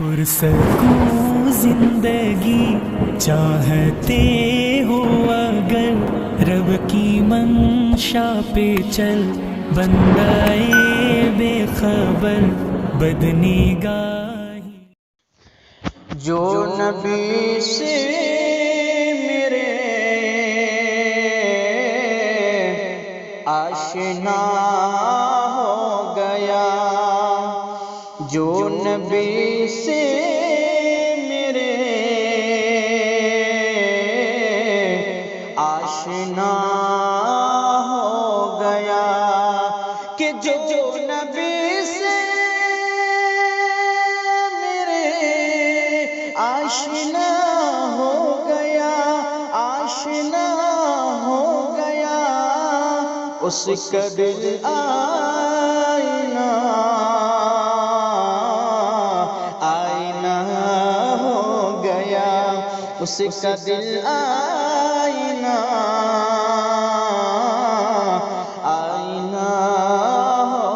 پرسکون زندگی چاہتے ہو اگر، رب کی منشا پہ چل، بندائے بے خبر بدنگاہی۔ جو نبی سے میرے آشنا ہو گیا، جو نبی سے میرے آشنا ہو گیا، کہ جو نبی سے میرے آشنا ہو گیا، آشنا ہو گیا، اس کا دل آئینہ آئینہ ہو گیا، اس کا دل آئینہ آئینہ ہو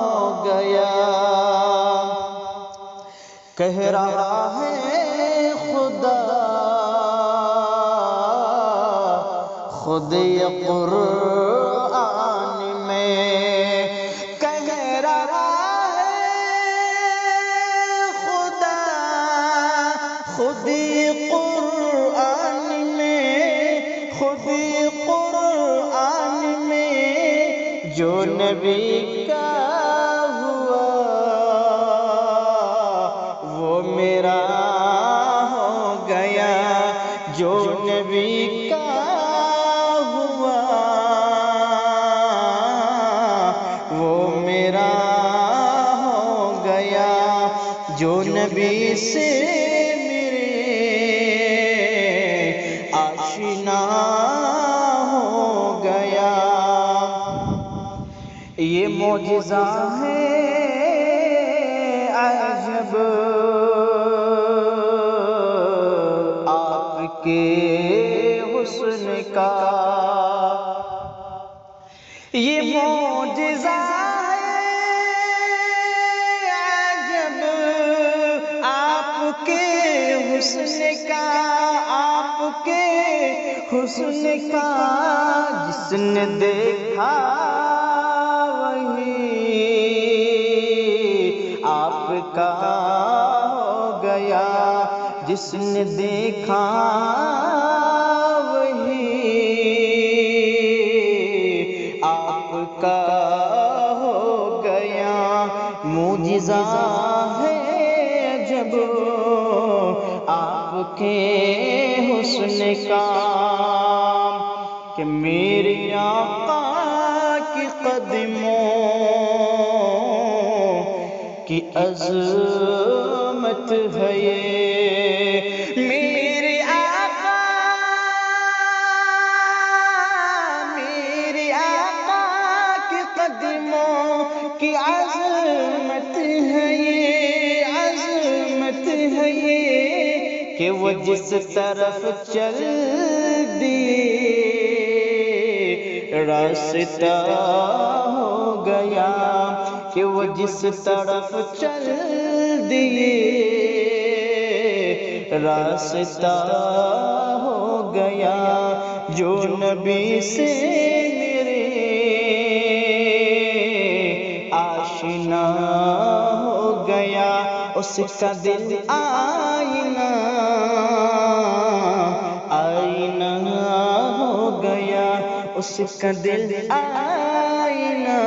گیا۔ کہہ رہا ہے خدا خود یہ قرآن میں، کہہ رہا ہے خدا خود یہ قرآن میں، خود یہ قرآن میں، جو نبی کا ہوا وہ میرا ہو گیا، جو نبی کا ہوا وہ میرا ہو گیا، جو نبی سے میرے آشنا ہو گیا۔ یہ معجزہ ہے عجب آپ کے حسن کا، یہ معجزہ ہے عجب آپ کے حسن کا، آپ کے حسن کا، جس نے دیکھا وہی آپ کا ہو گیا، جس نے دیکھا وہی آپ کا ہو گیا۔ معجزہ ہے جب آپ کے حسن کا، کہ میرے آقا کی قدموں کی عظمت ہے یہ، میرے آقا کی قدموں کی عظمت ہے یہ، عظمت ہے یہ، کہ وہ جس طرف چل دیے راستہ ہو گیا، کہ وہ جس طرف چل دیے راستہ ہو گیا، جو نبی سے میرے آشنا ہو گیا، اس کا دل آئینہ آئینہ ہو گیا، اس کا دل آئینہ